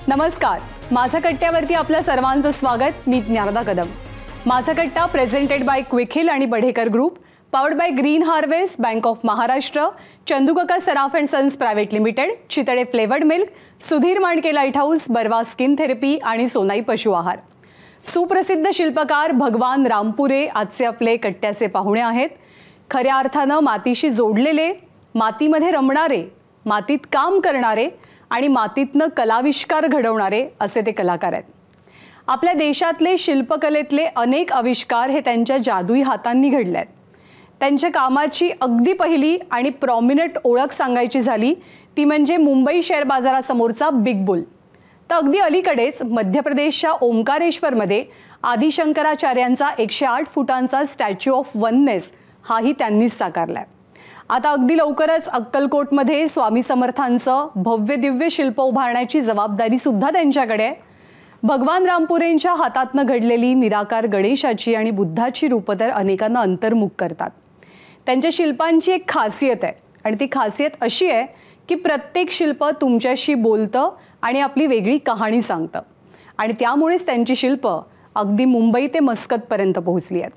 नमस्कार, माझा कट्ट्यावरती आपल्या सर्वांचं स्वागत. मी ज्ञानदा कदम. माझा कट्टा प्रेझेंटेड बाय क्विक हिल आणि Badhekar group, powered by green harvest, bank of Maharashtra, Chandukaka Saraf and sons private limited, Chitale flavoured milk, Sudhir Mandke light house, Barva skin therapy आणि सोनाई पशु आहार. सुप्रसिद्ध शिल्पकार भगवान रामपुरे आजचे आपले कट्ट्याचे पाहुणे आहेत. खऱ्या अर्थानं मातीशी जोडलेले, मातीमध्ये रमणारे, मातीत काम करणारे आणि मातीतनं कलाविष्कार घडवणारे असे ते कलाकार आहेत. आपल्या देशातले शिल्पकलेतले अनेक आविष्कार हे त्यांच्या जादुई हातांनी घडले आहेत. त्यांच्या कामाची अगदी पहिली आणि प्रॉमिनंट ओळख सांगायची झाली ती म्हणजे मुंबई शेअर बाजारासमोरचा बिग बुल. तर अगदी अलीकडेच मध्य प्रदेशच्या ओंकारेश्वरमध्ये आदिशंकराचार्यांचा 108 फुटांचा स्टॅच्यू ऑफ वननेस हाही त्यांनीच साकारलाय. आता अगदी लवकरच अक्कलकोटमध्ये स्वामी समर्थांचं भव्य दिव्य शिल्प उभारण्याची जबाबदारी सुद्धा त्यांच्याकडे आहे. भगवान रामपुरेंच्या हातातनं घडलेली निराकार गणेशाची आणि बुद्धाची रूपं तर अनेकांना अंतर्मुख करतात. त्यांच्या शिल्पांची एक खासियत आहे आणि ती खासियत अशी आहे की प्रत्येक शिल्प तुमच्याशी बोलतं आणि आपली वेगळी कहाणी सांगतं. आणि त्यामुळेच त्यांची शिल्प अगदी मुंबई ते मस्कतपर्यंत पोहोचली आहेत.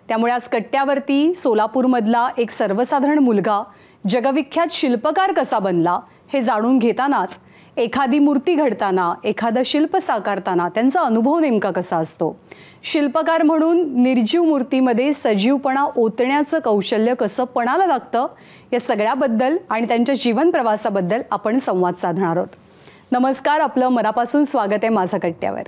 त्यामुळे आज कट्ट्यावरती सोलापूरमधला एक सर्वसाधारण मुलगा जगविख्यात शिल्पकार कसा बनला हे जाणून घेतानाच एखादी मूर्ती घडताना, एखादं शिल्प साकारताना त्यांचा अनुभव नेमका कसा असतो, शिल्पकार म्हणून निर्जीव मूर्तीमध्ये सजीवपणा ओतण्याचं कौशल्य कसं पणाला लागतं, या सगळ्याबद्दल आणि त्यांच्या जीवन प्रवासाबद्दल आपण संवाद साधणार आहोत. नमस्कार, आपलं मनापासून स्वागत आहे माझा कट्ट्यावर.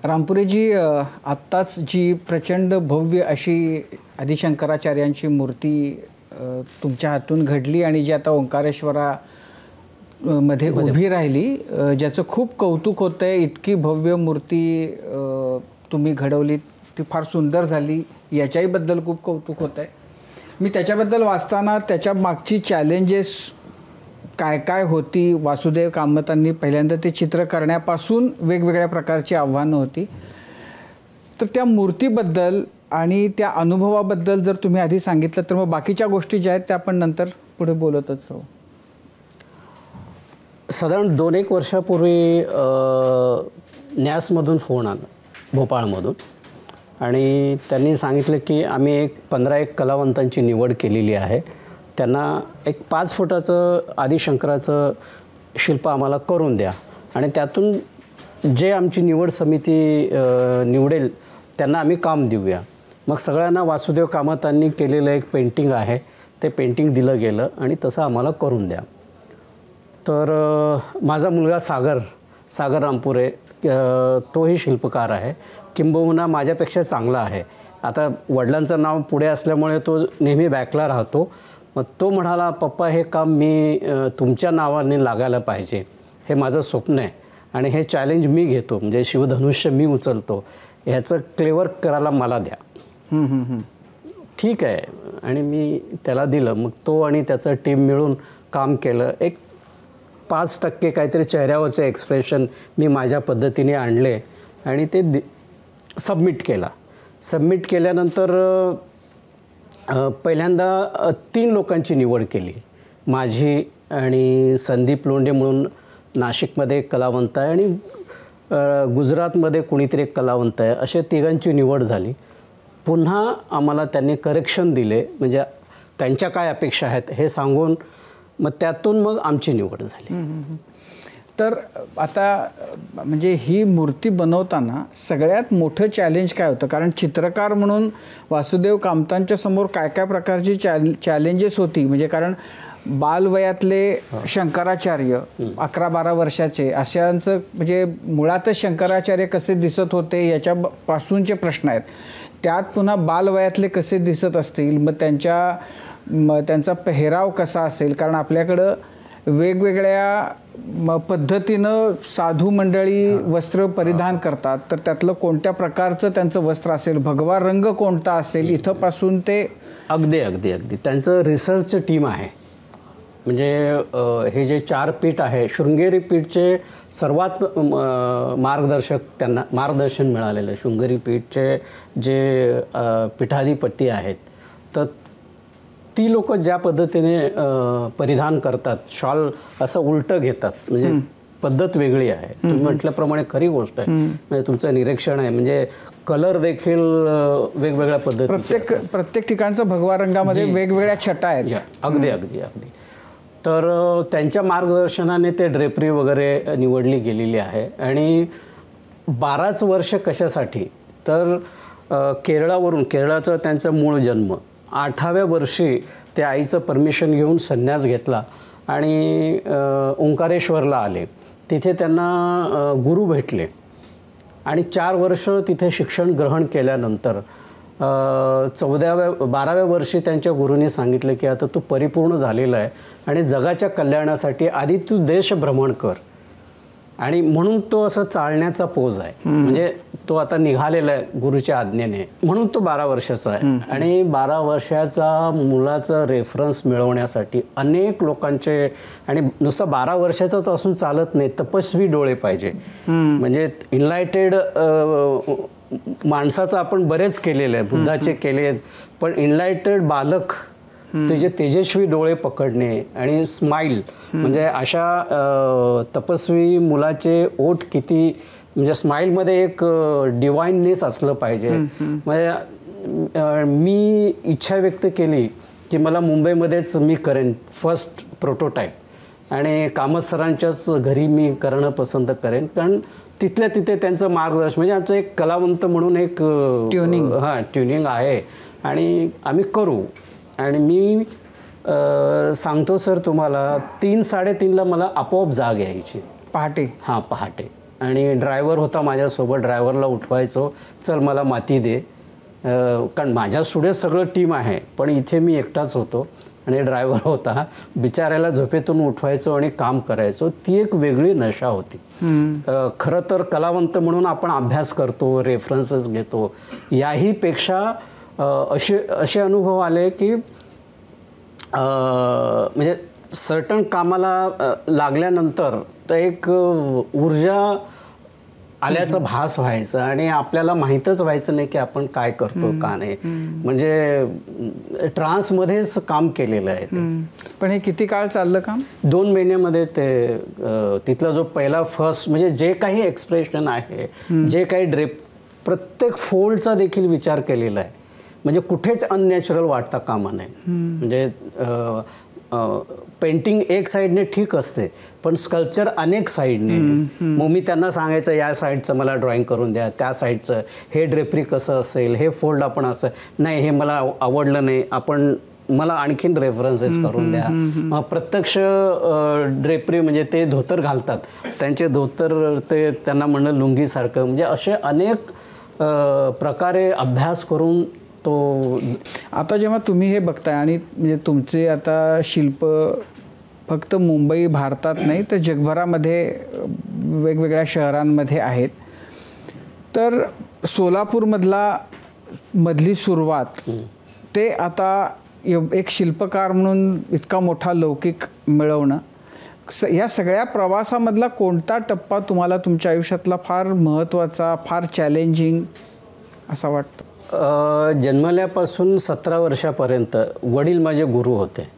रामपुरेजी, आत्ताच जी प्रचंड भव्य अशी आदिशंकराचार्यांची मूर्ती तुमच्या हातून घडली आणि जी आता ओंकारेश्वरामध्ये उभी राहिली, ज्याचं खूप कौतुक होतं आहे. इतकी भव्य मूर्ती तुम्ही घडवली, ती फार सुंदर झाली, याच्याहीबद्दल खूप कौतुक होतं आहे. मी त्याच्याबद्दल वाचताना त्याच्या मागची चॅलेंजेस काय काय होती, वासुदेव कामतांनी पहिल्यांदा ते चित्र करण्यापासून वेगवेगळ्या प्रकारची आव्हानं होती, तर त्या मूर्तीबद्दल आणि त्या अनुभवाबद्दल जर तुम्ही आधी सांगितलं तर मग बाकीच्या गोष्टी ज्या आहेत त्या आपण नंतर पुढे बोलतच राहू. साधारण 2-1 वर्षापूर्वी न्यासमधून फोन आला, भोपाळमधून, आणि त्यांनी सांगितलं की आम्ही 15-1 कलावंतांची निवड केलेली आहे. त्यांना एक 5 फुटाचं आदिशंकराचं शिल्प आम्हाला करून द्या आणि त्यातून जे आमची निवड समिती निवडेल त्यांना आम्ही काम देऊया. मग सगळ्यांना वासुदेव कामतांनी केलेलं एक पेंटिंग आहे, ते पेंटिंग दिलं गेलं आणि तसं आम्हाला करून द्या. तर माझा मुलगा सागर रामपुरे, तोही शिल्पकार आहे, किंबहुना माझ्यापेक्षा चांगला आहे. आता वडिलांचं नाव पुढे असल्यामुळे तो नेहमी बॅकला राहतो. मग तो म्हणाला, पप्पा हे काम मी तुमच्या नावाने लागायला पाहिजे, हे माझं स्वप्न आहे आणि हे चॅलेंज मी घेतो, म्हणजे शिवधनुष्य मी उचलतो, ह्याचं क्लेवर करायला मला द्या. ठीक आहे, आणि मी त्याला दिलं. मग तो आणि त्याचं टीम मिळून काम केलं. एक 5% काहीतरी चेहऱ्यावरचे एक्सप्रेशन मी माझ्या पद्धतीने आणले आणि ते सबमिट केला. सबमिट केल्यानंतर पहिल्यांदा 3 लोकांची निवड केली, माझी आणि संदीप लोंढे म्हणून नाशिकमध्ये एक कलावंत आहे आणि गुजरातमध्ये कुणीतरी एक कलावंत आहे, अशा 3घांची निवड झाली. पुन्हा आम्हाला त्यांनी करेक्शन दिले, म्हणजे त्यांच्या काय अपेक्षा आहेत हे सांगून मग त्यातून मग आमची निवड झाली. तर आता म्हणजे ही मूर्ती बनवताना सगळ्यात मोठं चॅलेंज काय होतं? कारण चित्रकार म्हणून वासुदेव कामतांच्या समोर काय काय प्रकारची चॅलेंजेस होती, म्हणजे कारण बालवयातले शंकराचार्य 11-12 वर्षाचे अशांचं, म्हणजे मुळातच शंकराचार्य कसे दिसत होते याच्यापासूनचे प्रश्न आहेत. त्यात पुन्हा बालवयातले कसे दिसत असतील, मग त्यांचा पेहराव कसा असेल, कारण आपल्याकडं वेगवेगळ्या पद्धतीनं साधू मंडळी वस्त्र परिधान करतात, तर त्यातलं कोणत्या प्रकारचं त्यांचं वस्त्र असेल, भगवा रंग कोणता असेल, इथंपासून ते अगदी त्यांचं रिसर्च टीम आहे. म्हणजे हे जे 4 पीठ आहे, शृंगेरी पीठचे सर्वात मार्गदर्शक, त्यांना मार्गदर्शन मिळालेलं आहे. शृंगेरी पीठचे जे पीठाधिपती आहेत, तर ती लोक ज्या पद्धतीने परिधान करतात, शॉल असं उलटं घेतात, म्हणजे पद्धत वेगळी आहे. तुम्ही म्हटल्याप्रमाणे खरी गोष्ट आहे. म्हणजे तुमचं निरीक्षण आहे. म्हणजे कलर देखील वेगवेगळ्या पद्धतीचे, प्रत्येक ठिकाणचं भगवा रंगामध्ये वेगवेगळ्या छटा आहेत. अगदी अगदी अगदी. तर त्यांच्या मार्गदर्शनाने ते ड्रेपरी वगैरे निवडली गेलेली आहे. आणि 12च वर्ष कशासाठी, तर केरळाचा त्यांचा मूळ जन्म, 8व्या वर्षी ते आईचं परमिशन घेऊन संन्यास घेतला आणि ओंकारेश्वरला आले. तिथे त्यांना गुरु भेटले आणि 4 वर्ष तिथे शिक्षण ग्रहण केल्यानंतर 12व्या वर्षी त्यांच्या गुरूंनी सांगितलं की आता तू परिपूर्ण झालेला आहे आणि जगाच्या कल्याणासाठी आधी तू देश भ्रमण कर. आणि म्हणून तो असं चालण्याचा पोज आहे. म्हणजे तो आता निघालेला आहे गुरुच्या आज्ञेने, म्हणून तो 12 वर्षाचा आहे. आणि 12 वर्षाचा मुलाचा रेफरन्स मिळवण्यासाठी अनेक लोकांचे, आणि नुसतं 12 वर्षाचाच असून चालत नाही, तपस्वी डोळे पाहिजे. म्हणजे इनलाइटेड माणसाचं आपण बरेच केलेलं आहे, बुद्धाचे केले, पण इनलाइटेड बालक ते जे तेजस्वी डोळे पकडणे आणि स्माईल, म्हणजे अशा तपस्वी मुलाचे ओठ किती, म्हणजे स्माईलमध्ये एक डिवाइननेस असलं पाहिजे. म्हणजे मी इच्छा व्यक्त केली की मला मुंबईमध्येच मी करेन फर्स्ट प्रोटोटाईप, आणि कामत सरांच्याच घरी मी करणं पसंत करेन, कारण तिथल्या तिथे त्यांचं मार्गदर्शन, म्हणजे आमचं एक कलावंत म्हणून एक ट्युनिंग आहे आणि आम्ही करू. आणि मी सांगतो सर तुम्हाला, 3-3:30ला मला आपोआप जाग यायची पहाटे. पहाटे. आणि ड्रायव्हर होता माझ्यासोबत, ड्रायव्हरला उठवायचो, चल मला माती दे, कारण माझ्या सुडे सगळं टीम आहे, पण इथे मी एकटाच होतो आणि ड्रायव्हर होता. बिचाऱ्याला झोपेतून उठवायचो आणि काम करायचो. ती एक वेगळी नशा होती. खरं तर कलावंत म्हणून आपण अभ्यास करतो, रेफरन्सेस घेतो, याहीपेक्षा असे अनुभव आले की म्हणजे सर्टन कामाला लागल्यानंतर तर एक ऊर्जा आल्याचं भास व्हायचं आणि आपल्याला माहीतच व्हायचं नाही की आपण काय करतो का नाही. म्हणजे ट्रान्समध्येच काम केलेलं आहे ते. पण हे किती काळ चाललं काम? 2 महिन्यामध्ये ते तिथला जो पहिला फर्स्ट, म्हणजे जे काही एक्सप्रेशन आहे, जे काही ड्रेप, प्रत्येक फोल्डचा देखील विचार केलेला आहे. म्हणजे कुठेच अननॅचरल वाटता कामा नये. म्हणजे पेंटिंग एक साईडने ठीक असते, पण स्कल्पचर अनेक साईडने. मग मी त्यांना सांगायचं या साईडचं मला ड्रॉइंग करून द्या, त्या साईडचं हे ड्रेपरी कसं असेल, हे फोल्ड आपण असं नाही, हे मला आवडलं नाही, आपण मला आणखीन रेफरन्सेस करून द्या. मग प्रत्यक्ष ड्रेपरी, म्हणजे ते धोतर घालतात, त्यांचे धोतर ते त्यांना म्हणणं लुंगीसारखं, म्हणजे असे अनेक प्रकारे अभ्यास करून तो. आता जेव्हा तुम्ही हे बघताय आणि म्हणजे तुमचे आता शिल्प फक्त मुंबई भारतात नाही तर जगभरामध्ये वेगवेगळ्या शहरांमध्ये आहेत, तर सोलापूरमधली सुरुवात ते आता एक शिल्पकार म्हणून इतका मोठा लौकिक मिळवणं, या सगळ्या प्रवासामधला कोणता टप्पा तुम्हाला तुमच्या आयुष्यातला फार महत्त्वाचा, फार चॅलेंजिंग असा वाटतो? जन्मल्यापासून 17 वर्षापर्यंत वडील माझे गुरु होते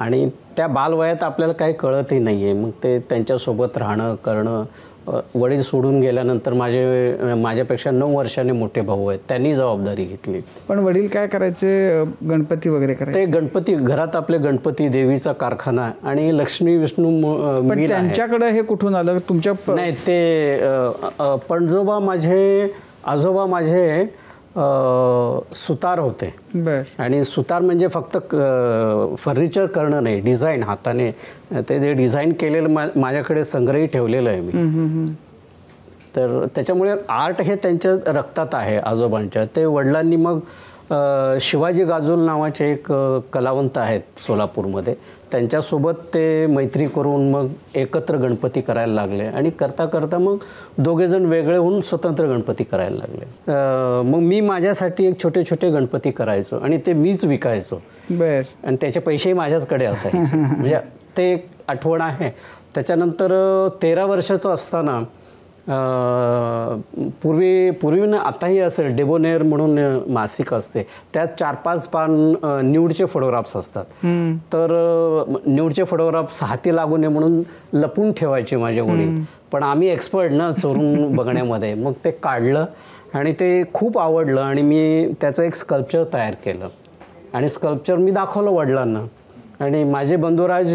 आणि त्या बालवयात आपल्याला काही कळतही नाही आहे. मग ते त्यांच्यासोबत राहणं करणं. वडील सोडून गेल्यानंतर माझ्यापेक्षा 9 वर्षाने मोठे भाऊ आहेत, त्यांनी जबाबदारी घेतली. पण वडील काय करायचे? गणपती वगैरे करायचे? ते गणपती, घरात आपले गणपती, देवीचा कारखाना आणि लक्ष्मी विष्णू पण त्यांच्याकडे हे कुठून आलं तुमच्या? नाही, ते आजोबा माझे सुतार होते. आणि सुतार म्हणजे फक्त फर्निचर करणं नाही, डिझाईन हाताने ते डिझाईन केलेलं माझ्याकडे संग्रही ठेवलेलं आहे मी. तर त्याच्यामुळे आर्ट हे त्यांच्या रक्तात आहे आजोबांच्या. ते वडिलांनी मग शिवाजी गाजोल नावाचे एक कलावंत आहेत सोलापूरमध्ये, त्यांच्यासोबत ते मैत्री करून मग एकत्र गणपती करायला लागले आणि करता करता मग दोघेजण वेगळे होऊन स्वतंत्र गणपती करायला लागले. मग मी माझ्यासाठी एक छोटे छोटे गणपती करायचो आणि ते मीच विकायचो. आणि त्याचे पैसेही माझ्याचकडे असायचे. म्हणजे ते एक आठवण आहे. त्याच्यानंतर 13 वर्षाचं असताना पूर्वी ना आताही असेल डेबोनेर म्हणून मासिक असते, त्यात 4-5 पान न्यूडचे फोटोग्राफ्स असतात. तर न्यूडचे फोटोग्राफ्स हाती लागू नये म्हणून लपून ठेवायचे माझे वडील. पण आम्ही एक्सपर्ट ना चोरून बघण्यामध्ये. मग ते काढलं आणि ते खूप आवडलं आणि मी त्याचं एक स्कल्पचर तयार केलं आणि स्कल्पचर मी दाखवलं वडिलांना. आणि माझे बंधुराज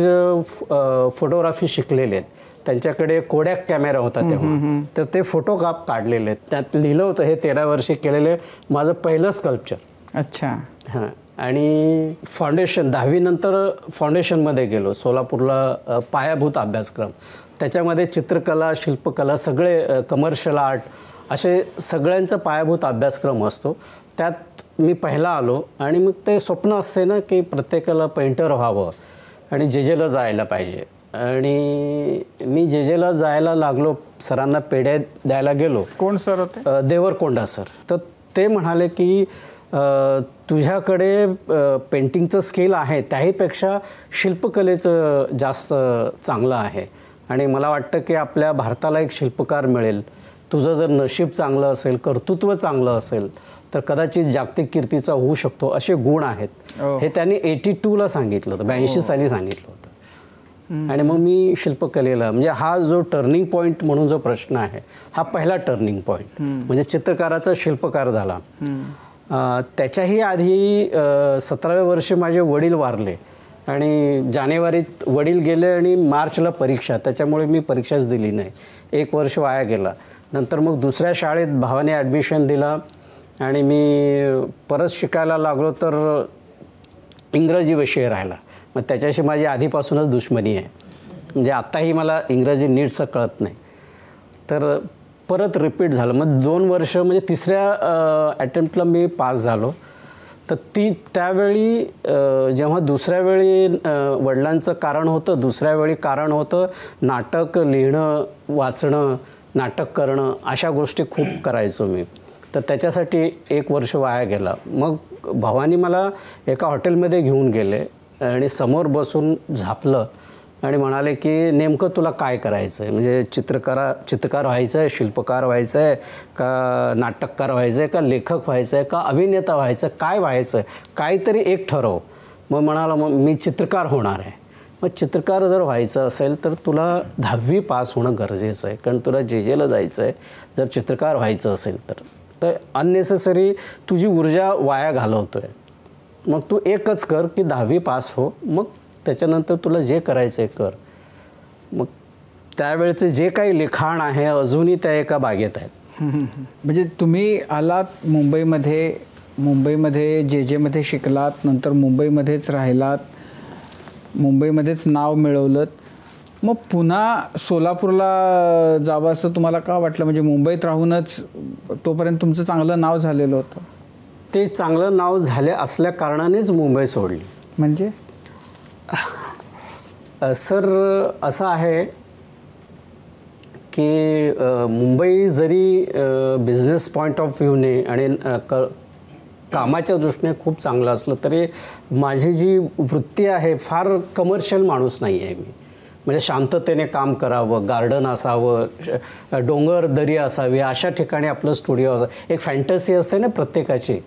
फोटोग्राफी शिकलेले आहेत, त्यांच्याकडे कोडॅक कॅमेरा होता तेव्हा, तर ते फोटो काढलेले आहेत. त्यात लिहिलं होतं हे 13 वर्षे केलेले माझं पहिलं स्कल्पचर. अच्छा. हां. आणि फाउंडेशन 10वी नंतर फाउंडेशनमध्ये गेलो सोलापूरला, पायाभूत अभ्यासक्रम. त्याच्यामध्ये चित्रकला, शिल्पकला, सगळे कमर्शियल आर्ट असे सगळ्यांचा पायाभूत अभ्यासक्रम असतो. त्यात मी पहिला आलो आणि मग ते स्वप्न असते ना की प्रत्येकाला पेंटर व्हावं आणि जेजेला जायला पाहिजे. आणि मी जेजेला जायला लागलो, सरांना पेढ्या द्यायला गेलो. कोण सर होते? देवरकोंडा सर. तर ते म्हणाले की तुझ्याकडे पेंटिंगचं स्किल आहे, त्याहीपेक्षा शिल्पकलेचं जास्त चांगलं आहे आणि मला वाटतं की आपल्या भारताला एक शिल्पकार मिळेल. तुझं जर नशीब चांगलं असेल, कर्तृत्व चांगलं असेल तर कदाचित जागतिक कीर्तीचा होऊ शकतो, असे गुण आहेत. हे त्यांनी 82ला सांगितलं होतं, 82 साली सांगितलं होतं. आणि मग मी शिल्पकलेला, म्हणजे हा जो टर्निंग पॉईंट म्हणून जो प्रश्न आहे, हा पहिला टर्निंग पॉईंट म्हणजे चित्रकाराचा शिल्पकार झाला. त्याच्याही आधी 17व्या वर्षी माझे वडील वारले आणि जानेवारीत वडील गेले आणि मार्चला परीक्षा, त्याच्यामुळे मी परीक्षाच दिली नाही. 1 वर्ष वाया गेला. नंतर मग दुसऱ्या शाळेत भावाने ॲडमिशन दिला आणि मी परत शिकायला लागलो तर इंग्रजी विषय राहिला. मग त्याच्याशी माझी आधीपासूनच दुश्मनी आहे, म्हणजे आत्ताही मला इंग्रजी नीटसं कळत नाही. तर परत रिपीट झालं. मग 2 वर्ष म्हणजे 3ऱ्या अटेम्प्टला मी पास झालो. तर त्यावेळी जेव्हा दुसऱ्या वेळी वडिलांचं कारण होतं, दुसऱ्या वेळी कारण होतं नाटक लिहिणं, वाचणं, नाटक करणं, अशा गोष्टी खूप करायचो मी. तर त्याच्यासाठी 1 वर्ष वाया गेला. मग भावानी मला एका हॉटेलमध्ये घेऊन गेले आणि समोर बसून झापलं आणि म्हणाले की नेमकं तुला काय करायचं आहे, म्हणजे चित्रकार व्हायचं आहे, शिल्पकार व्हायचं आहे का, नाटककार व्हायचं आहे का, लेखक व्हायचं आहे का, अभिनेता व्हायचं, काय व्हायचं आहे, काहीतरी एक ठरव. मग म्हणाला मग मी चित्रकार होणार आहे. मग चित्रकार जर व्हायचं असेल तर तुला 10वी पास होणं गरजेचं आहे, कारण तुला जेजेला जायचं आहे. जर चित्रकार व्हायचं असेल तर अननेसेसरी तुझी ऊर्जा वाया घालवतो आहे. मग तू एकच कर की 10वी पास हो, मग त्याच्यानंतर तुला जे करायचं आहे कर. मग त्यावेळचं जे काही लिखाण आहे अजूनही त्या एका बागेत आहेत. म्हणजे तुम्ही आलात मुंबईमध्ये जेजेमध्ये शिकलात, नंतर मुंबईमध्येच राहिलात, मुंबईमध्येच नाव मिळवलं. मग पुन्हा सोलापूरला जावं असं तुम्हाला का वाटलं? म्हणजे मुंबईत राहूनच तोपर्यंत तुमचं चांगलं नाव झालेलं होतं. ते चांगलं नाव झाले असल्या कारणानेच मुंबई सोडली. म्हणजे सर असं आहे की मुंबई जरी बिझनेस पॉईंट ऑफ व्ह्यूने आणि कामाच्या दृष्टीने खूप चांगलं असलं तरी माझी जी वृत्ती आहे फार कमर्शियल माणूस नाही आहे मी. म्हणजे शांततेने काम करावं, गार्डन असावं, डोंगर दरी असावी, अशा ठिकाणी आपलं स्टुडिओ असावं. एक फॅन्टसी असते ना प्रत्येकाची,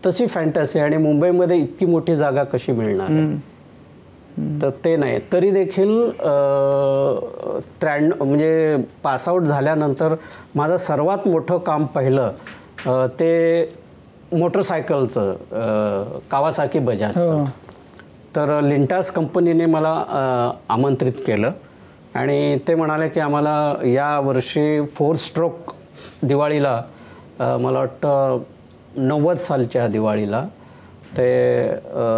तशी फॅन्टसी. आणि मुंबईमध्ये इतकी मोठी जागा कशी मिळणार आहे? तर ते नाही. तरी देखील 93 म्हणजे पासआउट झाल्यानंतर माझं सर्वात मोठं काम पहिलं ते मोटरसायकलचं, कावासाकी बजाजचं. तर लिंटास कंपनीने मला आमंत्रित केलं आणि ते म्हणाले की आम्हाला या वर्षी 4 स्ट्रोक दिवाळीला, मला वाटतं 90 सालच्या दिवाळीला ते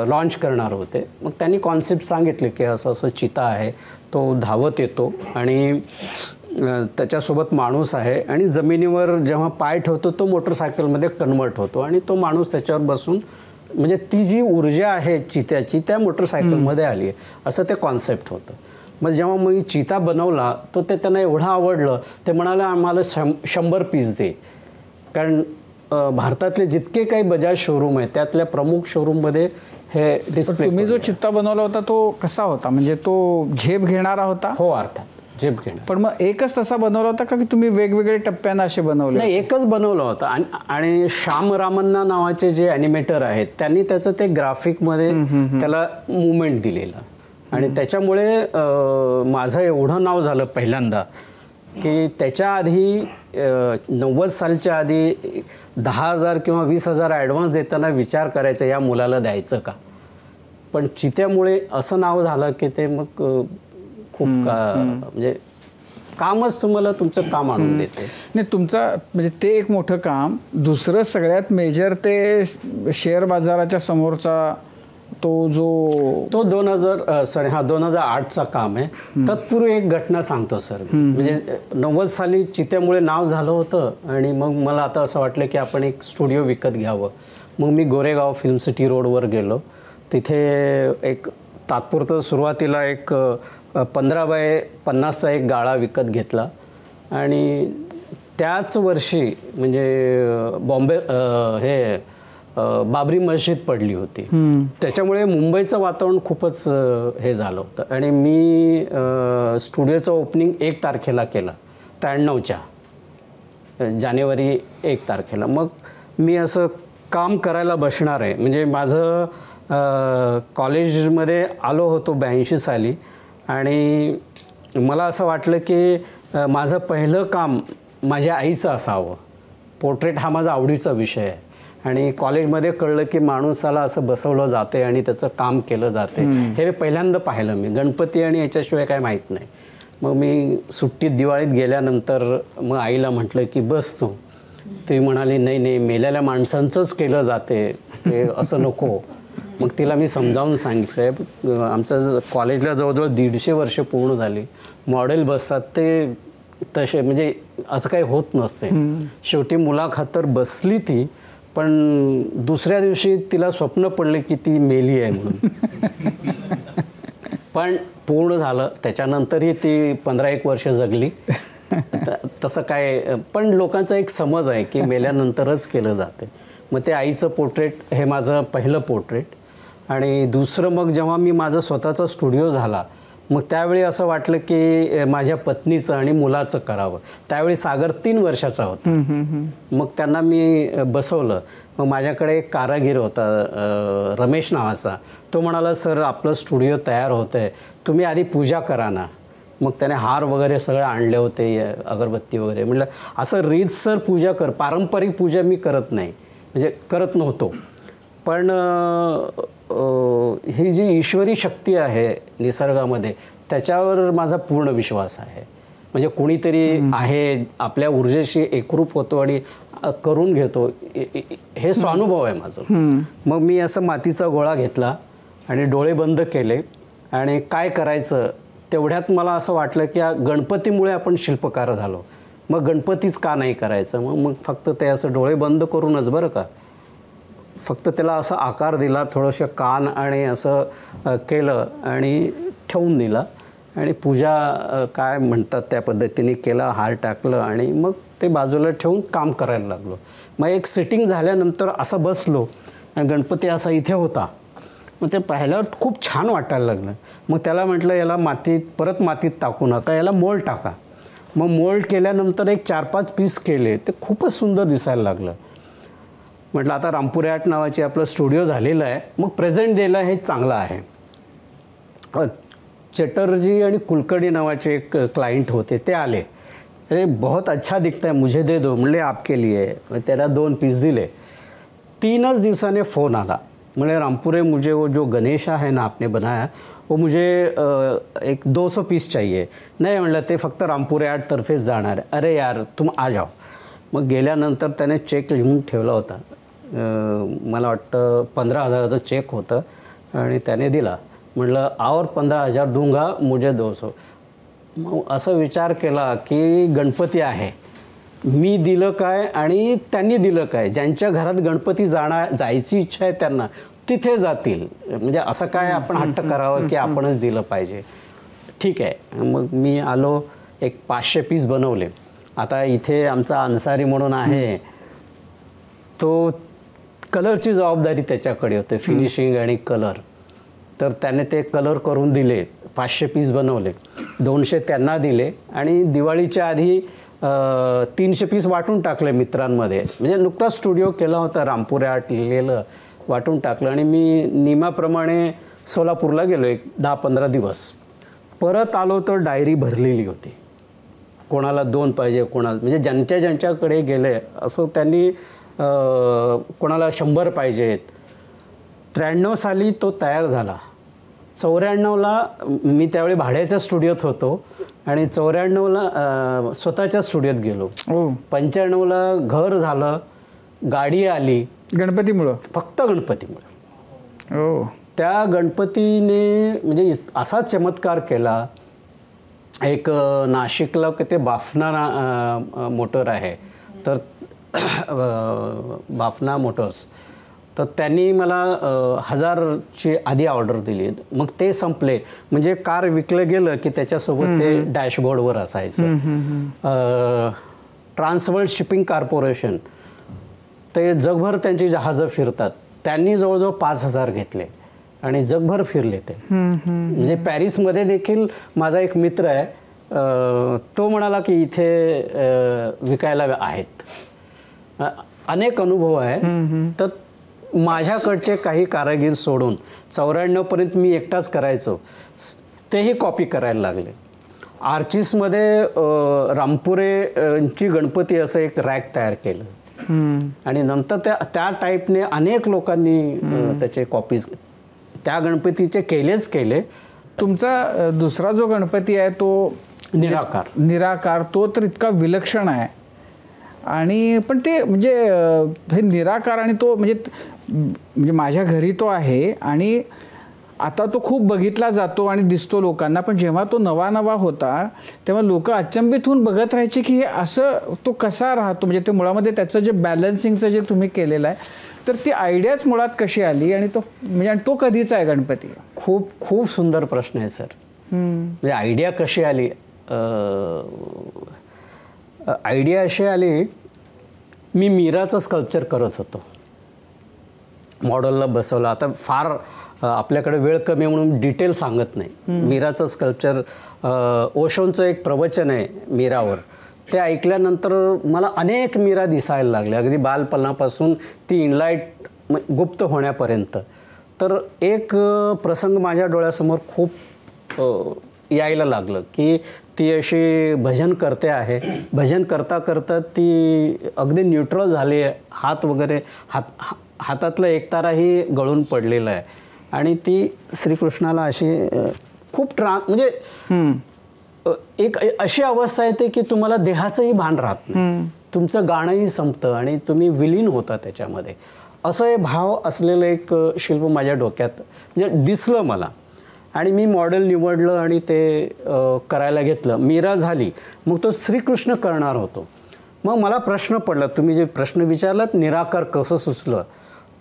लॉन्च करणार होते. मग त्यांनी कॉन्सेप्ट सांगितले की असं असं चिता आहे, तो धावत येतो आणि त्याच्यासोबत माणूस आहे आणि जमिनीवर जेव्हा पाय ठेवतो तो मोटरसायकलमध्ये कन्वर्ट होतो आणि तो माणूस त्याच्यावर बसून, म्हणजे ती जी ऊर्जा आहे चित्याची त्या मोटरसायकलमध्ये आली आहे, असं ते कॉन्सेप्ट होतं. मग जेव्हा मी चिता बनवला तो ते त्यांना एवढं आवडलं, ते म्हणाले आम्हाला 100 पीस दे. कारण भारतातले जितके काही बजाज शोरूम आहेत त्यातल्या प्रमुख शोरूममध्ये हे डिस्प्ले. तुम्ही जो चित्ता बनवला होता तो कसा होता? म्हणजे तो झेप घेणारा होता? हो, अर्थात झेप घेणार. पण मग एकच तसा बनवला होता का की तुम्ही वेगवेगळे टप्प्यानं असे बनवले? नाही, एकच बनवलं होतं. आणि श्याम रामन्ना नावाचे जे ॲनिमेटर आहेत त्यांनी त्याचं ते ग्राफिकमध्ये त्याला मुवमेंट दिलेलं आणि त्याच्यामुळे माझं एवढं नाव झालं पहिल्यांदा की त्याच्या आधी 90 सालच्या आधी 10,000 किंवा 20,000 ॲडव्हान्स देताना विचार करायचा या मुलाला द्यायचं का. पण चित्यामुळे असं नाव झालं की ते मग खूप म्हणजे कामच तुम्हाला तुमचं काम आणून देते. नाही, तुमचा म्हणजे ते एक मोठं काम. दुसरं सगळ्यात मेजर ते शेअर बाजाराच्या समोरचा तो 2008चा काम आहे. तत्पूर्वी एक घटना सांगतो सर. म्हणजे 90 साली चित्यामुळे नाव झालं होतं आणि मग मला आता असं वाटलं की आपण एक स्टुडिओ विकत घ्यावं. मग मी गोरेगाव फिल्म सिटी रोडवर गेलो. तिथे एक तात्पुरतं सुरुवातीला एक 15 बाय 50चा एक गाळा विकत घेतला आणि त्याच वर्षी म्हणजे बॉम्बे बाबरी मस्जिद पडली होती. त्याच्यामुळे मुंबईचं वातावरण खूपच हे झालं होतं आणि मी स्टुडिओचं ओपनिंग 1 तारखेला केलं, 93च्या जानेवारी 1 तारखेला. मग मी असं काम करायला बसणार आहे. म्हणजे माझं कॉलेजमध्ये आलो होतो 82 साली आणि मला असं वाटलं की माझं पहिलं काम माझ्या आईचं असावं. पोर्ट्रेट हा माझा आवडीचा विषय आहे आणि कॉलेजमध्ये कळलं की माणूसाला असं बसवलं जाते आणि त्याचं काम केलं जाते. हे पहिल्यांदा पाहिलं मी. गणपती आणि याच्याशिवाय काय माहीत नाही. मग मी सुट्टीत दिवाळीत गेल्यानंतर मग आईला म्हटलं की बस तू. ती म्हणाली नाही नाही, मेलेल्या माणसांचंच केलं जाते, ते असं नको. मग तिला मी समजावून सांगितलं. आमचं कॉलेजला जवळजवळ 150 वर्ष पूर्ण झाली. मॉडेल बसतात ते तसे म्हणजे असं काही होत नसते. शेवटी मुलाखातर बसली ती, पण दुसऱ्या दिवशी तिला स्वप्न पडले की ती मेली आहे म्हणून. पण पूर्ण झालं. त्याच्यानंतरही ती 15-1 वर्ष जगली. तसं काय, पण लोकांचा एक समज आहे की मेल्यानंतरच केलं जाते. मग ते आईचं पोर्ट्रेट हे माझं पहिलं पोर्ट्रेट. आणि दुसरं मग जेव्हा मी माझं स्वतःचा स्टुडिओ झाला मग त्यावेळी असं वाटलं की माझ्या पत्नीचं आणि मुलाचं करावं. त्यावेळी सागर 3 वर्षाचा होता. मग त्यांना मी बसवलं. मग माझ्याकडे एक कारागीर होता रमेश नावाचा. तो म्हणाला सर आपलं स्टुडिओ तयार होतं आहे, तुम्ही आधी पूजा करा ना. मग त्याने हार वगैरे सगळे आणले होते, अगरबत्ती वगैरे. म्हटलं असं रीतसर पूजा कर. पारंपरिक पूजा मी करत नाही, म्हणजे करत नव्हतो. पण ही जी ईश्वरी शक्ती आहे निसर्गामध्ये त्याच्यावर माझा पूर्ण विश्वास आहे. म्हणजे कोणीतरी आहे, आपल्या ऊर्जेशी एकरूप होतो आणि करून घेतो, हे स्वानुभव आहे माझं. मग मी असं मातीचा गोळा घेतला आणि डोळे बंद केले आणि काय करायचं तेवढ्यात मला असं वाटलं की गणपतीमुळे आपण शिल्पकार झालो. मग गणपतीच का नाही करायचं. मग फक्त ते असं डोळे बंद करूनच, बरं का, फक्त त्याला असा आकार दिला, थोडंसं कान आणि असं केलं आणि ठेवून दिला आणि पूजा काय म्हणतात त्या पद्धतीने केला. हार टाकलं आणि मग ते बाजूला ठेवून काम करायला लागलो. मग एक सिटिंग झाल्यानंतर असं बसलो आणि गणपती असा इथे होता. मग ते पाहिल्यावर खूप छान वाटायला लागलं. मग त्याला म्हटलं याला परत मातीत टाकू नका, याला मोल्ड टाका. मग मोल्ड केल्यानंतर एक 4-5 पीस केले. ते खूपच सुंदर दिसायला लागलं. म्हटलं आता रामपुरे आर्ट नावाची आपलं स्टुडिओ झालेलं आहे, मग प्रेझेंट द्यायला हे चांगलं आहे. चटर्जी आणि कुलकर्णी नावाचे एक क्लायंट होते, ते आले. अरे बहुत अच्छा दिखता है, मुझे दे दो. म्हणले आपके लिए. त्याला 2 पीस दिले. 3च दिवसाने फोन आला. म्हणजे रामपुरे मुझे वो जो गणेशा है ना आपने बनाया वो मुझे एक 200 पीस चाहिए. नाही म्हणलं ते फक्त रामपुरे आर्ट तर्फेच जाणार आहे. अरे यार तुम आ जाओ. मग गेल्यानंतर त्याने चेक लिहून ठेवला होता. मला वाटतं 15,000चं चेक होतं आणि त्याने दिला. म्हटलं और 15,000 दूंगा, मुझे 200. मग असं विचार केला की गणपती आहे, मी दिलं काय आणि त्यांनी दिलं काय. ज्यांच्या घरात गणपती जायची इच्छा आहे त्यांना तिथे जातील. म्हणजे असं काय आपण हट्ट करावं की आपणच दिलं पाहिजे. ठीक आहे. मग मी आलो, एक 500 पीस बनवले. आता इथे आमचा अन्सारी म्हणून आहे, तो कलरची जबाबदारी त्याच्याकडे होते, फिनिशिंग आणि कलर. तर त्याने ते कलर करून दिले. 500 पीस बनवले. 200 त्यांना दिले आणि दिवाळीच्या आधी 300 पीस वाटून टाकले मित्रांमध्ये. म्हणजे नुकताच स्टुडिओ केला होता, रामपुरे आर्ट लिहिलेलं, वाटून टाकलं. आणि मी नियमाप्रमाणे सोलापूरला गेलो एक 10-15 दिवस. परत आलो तर डायरी भरलेली होती, कोणाला 2 पाहिजे, कोणाला म्हणजे ज्यांच्याकडे गेले असं त्यांनी कोणाला 100 पाहिजेत. 93 साली तो तयार झाला. 94ला मी त्यावेळी भाड्याच्या स्टुडिओत होतो आणि 94ला स्वतःच्या स्टुडिओत गेलो. 95ला घर झालं, गाडी आली. गणपतीमुळं? फक्त गणपतीमुळं. त्या गणपतीने म्हणजे असा चमत्कार केला. एक नाशिकला ते बाफना मोटर आहे, तर बाफना मोटर्स, तर त्यांनी मला 1000ची आधी ऑर्डर दिली. मग ते संपले म्हणजे कार विकलं गेलं की त्याच्यासोबत ते डॅशबोर्डवर असायचं. ट्रान्सवर्ल्ड शिपिंग कॉर्पोरेशन, ते जगभर त्यांची जहाजं फिरतात, त्यांनी जवळजवळ 5000 घेतले आणि जगभर फिरले ते. म्हणजे पॅरिसमध्ये देखील माझा एक मित्र आहे, तो म्हणाला की इथे विकायला आहेत. अनेक अनुभव आहे. तर माझ्याकडचे काही कारागीर सोडून 94पर्यंत मी एकटाच करायचो, तेही कॉपी करायला लागले. आर्चिसमध्ये रामपुरेची गणपती असं एक रॅक तयार केलं आणि नंतर त्या टाईपने अनेक लोकांनी त्याचे कॉपीज त्या गणपतीचे केले. तुमचा दुसरा जो गणपती आहे तो निराकार, तो तर इतका विलक्षण आहे. आणि पण ते म्हणजे हे निराकार आणि तो म्हणजे माझ्या घरी तो आहे आणि आता तो खूप बघितला जातो आणि दिसतो लोकांना. पण जेव्हा तो नवा होता तेव्हा लोक अचंबित होऊन बघत राहायचे की हे असं तो कसा राहतो. म्हणजे ते मुळामध्ये त्याचं जे बॅलन्सिंगचं जे तुम्ही केलेलं आहे, तर ती आयडियाच मुळात कशी आली आणि तो म्हणजे तो कधीचा आहे गणपती? खूप सुंदर प्रश्न आहे सर. म्हणजे आयडिया कशी आली? आयडिया अशी आली, मी मीराचं स्कल्पचर करत होतो, मॉडेलला बसवलं. आता फार आपल्याकडे वेळ कमी म्हणून डिटेल सांगत नाही. मीराचं स्कल्पचर, ओशोंचं एक प्रवचन आहे मीरावर, ते ऐकल्यानंतर मला अनेक मीरा दिसायला लागल्या, अगदी बालपणापासून ती इनलाईट गुप्त होण्यापर्यंत. तर एक प्रसंग माझ्या डोळ्यासमोर खूप यायला लागलं की ती अशी भजन करते आहे. भजन करता करता ती अगदी न्यूट्रल झाली आहे, हात वगैरे हातातलं एकताराही गळून पडलेलं आहे आणि ती श्रीकृष्णाला अशी खूप म्हणजे एक अशी अवस्था येते की तुम्हाला देहाचंही भान राहत नाही, तुमचं गाणंही संपतं आणि तुम्ही विलीन होता त्याच्यामध्ये. असं हे भाव असलेलं एक शिल्प माझ्या डोक्यात म्हणजे दिसलं मला आणि मी मॉडेल निवडलं आणि ते करायला घेतलं. मीरा झाली, मग तो श्रीकृष्ण करणार होतो. मग मला प्रश्न पडला, तुम्ही जे प्रश्न विचारलात निराकार कसं सुचलं,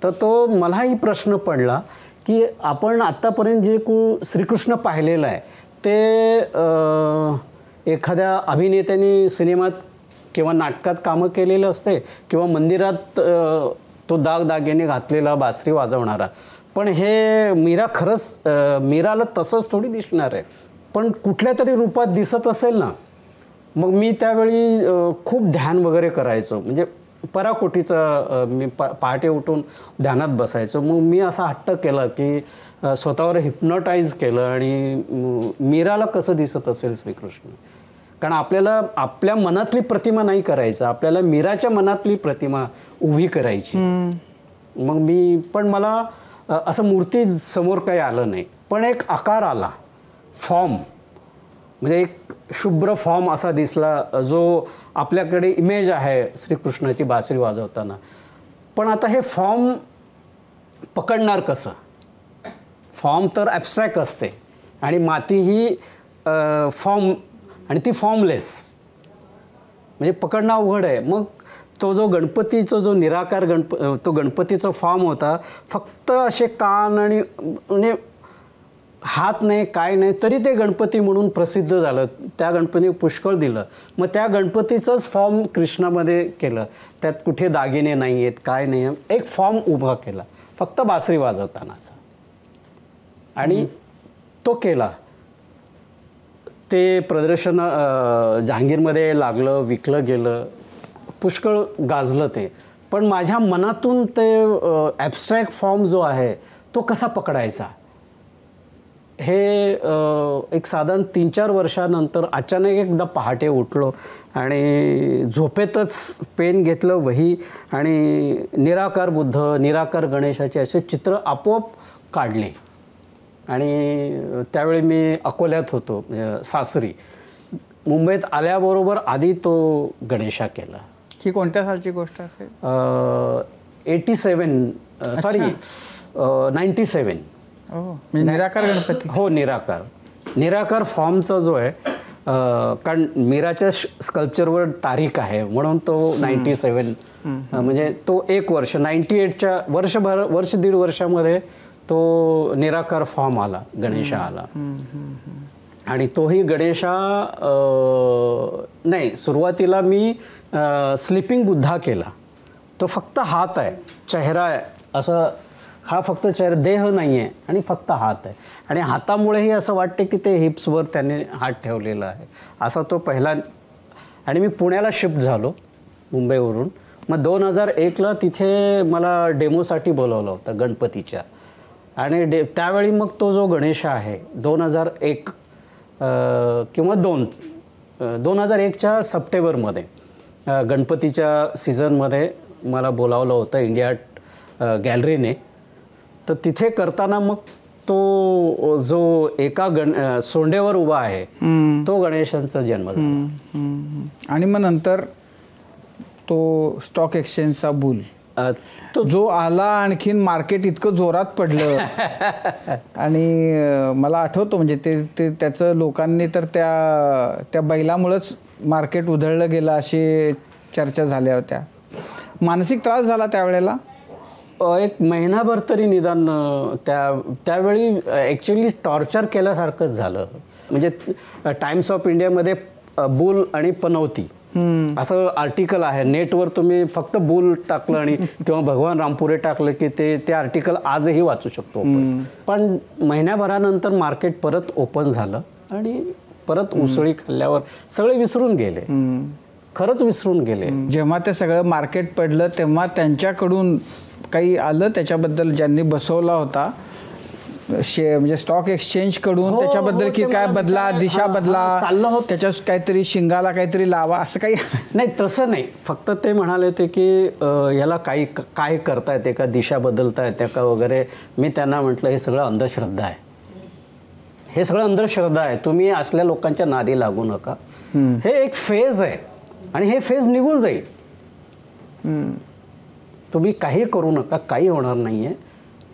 तर तो मलाही प्रश्न पडला की आपण आत्तापर्यंत जे श्रीकृष्ण पाहिलेलं आहे ते एखाद्या अभिनेत्याने सिनेमात किंवा नाटकात कामं केलेलं असते किंवा मंदिरात तो दागदागिने घातलेला बासरी वाजवणारा. पण हे मीरा खरंच मीराला तसंच थोडी दिसणार आहे, पण कुठल्या तरी रूपात दिसत असेल ना. मग मी त्यावेळी खूप ध्यान वगैरे करायचो, म्हणजे पराकोटीचं मी पहाटे उठून ध्यानात बसायचो. मग मी असा हट्ट केला की स्वतःवर हिप्नोटाईज केलं आणि मीराला कसं दिसत असेल श्रीकृष्ण. कारण आपल्याला आपल्या मनातली प्रतिमा नाही करायचं, आपल्याला मीराच्या मनातली प्रतिमा उभी करायची. मग मला असं मूर्ती समोर काही आलं नाही, पण एक आकार आला, फॉर्म, म्हणजे एक शुभ्र फॉर्म असा दिसला जो आपल्याकडे इमेज आहे श्रीकृष्णाची बासरी वाजवताना. पण आता हे फॉर्म पकडणार कसं? फॉर्म तर ॲब्स्ट्रॅक्ट असते आणि माती ही फॉर्म आणि ती फॉर्मलेस, म्हणजे पकडणं अवघड आहे. मग तो जो गणपतीचा जो निराकार तो गणपतीचा फॉर्म होता, फक्त असे कान आणि म्हणजे हात नाही काय नाही तरी ते गणपती म्हणून प्रसिद्ध झालं. त्या गणपतीने पुष्कळ दिलं. मग त्या गणपतीचंच फॉर्म कृष्णामध्ये केलं, त्यात कुठे दागिने नाही आहेत काय नाही आहे, एक फॉर्म उभा केला फक्त बासरी वाजवतानाचा आणि तो केला. ते प्रदर्शन जहांगीरमध्ये लागलं, विकलं गेलं, पुष्कळ गाजलं ते. पण माझ्या मनातून ते ॲब्स्ट्रॅक्ट फॉर्म जो आहे तो कसा पकडायचा, हे एक साधारण 3-4 वर्षानंतर अचानक एकदा पहाटे उठलो आणि झोपेतच पेन घेतलं, वही, आणि निराकार बुद्ध, निराकार गणेशाचे असे चित्र आपोआप काढले. आणि त्यावेळी मी अकोल्यात होतो, सासरी. मुंबईत आल्याबरोबर आधी तो गणेशा केला. ही कोणत्या सालची गोष्ट असेल? 97 म्हणजे निराकार गणपती. हो, निराकार फॉर्मचा जो आहे, कारण मीराच्या स्कल्पचरवर तारीख आहे म्हणून तो 97, म्हणजे तो 1 वर्ष, 98च्या वर्ष दीड वर्षामध्ये तो निराकार फॉर्म आला, गणेशा आला. आणि तोही गणेशा नाही, सुरुवातीला मी स्लिपिंग बुद्धा केला. तो फक्त हात आहे, चेहरा आहे, असं हा फक्त चेहरा, देह नाही आहे आणि फक्त हात आहे. आणि हातामुळेही असं वाटते की ते हिप्सवर त्याने हात ठेवलेला आहे, असा तो पहिला. आणि मी पुण्याला शिफ्ट झालो मुंबईवरून. मग 2001ला तिथे मला डेमोसाठी बोलावलं होतं गणपतीच्या. आणि त्यावेळी मग तो जो गणेशा आहे 2001 किंवा 2001च्या सप्टेंबरमध्ये गणपतीच्या सीझनमध्ये मला बोलावलं होतं इंडिया गॅलरीने. तर तिथे करताना मग तो जो एका सोंडेवर उभा आहे तो गणेशांचा जन्म झाला. आणि मग नंतर तो स्टॉक एक्सचेंजचा बुल तो जो आला, आणखीन मार्केट इतकं जोरात पडलं. आणि मला आठवतो म्हणजे ते त्याचं लोकांनी तर त्या बैलामुळंच मार्केट उधळलं गेलं अशी चर्चा झाल्या होत्या. मानसिक त्रास झाला त्यावेळेला? 1 महिनाभर तरी निदान त्यावेळी ॲक्च्युली टॉर्चर केल्यासारखंच झालं. म्हणजे टाइम्स ऑफ इंडियामध्ये बुल आणि पनौती असं आर्टिकल आहे. नेटवर तुम्ही फक्त बुल टाकलं आणि किंवा भगवान रामपुरे टाकलं की ते आर्टिकल आजही वाचू शकतो. पण महिन्याभरानंतर मार्केट परत ओपन झालं आणि परत उसळी खाल्ल्यावर सगळे विसरून गेले, खरंच विसरून गेले. जेव्हा ते सगळं मार्केट पडलं तेव्हा त्यांच्याकडून काही आलं त्याच्याबद्दल, ज्यांनी बसवला होता म्हणजे स्टॉक एक्सचेंज कडून, त्याच्याबद्दल की काय बदला, दिशा बदला, चाललं होतं त्याच्या काहीतरी शिंगाला काहीतरी लावा, असं काही नाही? तसं नाही, फक्त ते म्हणाले ते की याला काय करता येते का, दिशा बदलता येते का वगैरे. मी त्यांना म्हटलं हे सगळं अंधश्रद्धा आहे, हे सगळं अंधश्रद्धा आहे, तुम्ही असल्या लोकांच्या नादी लागू नका. हे एक फेज आहे आणि हे फेज निघून जाईल. तुम्ही काही करू नका, काही होणार नाही आहे,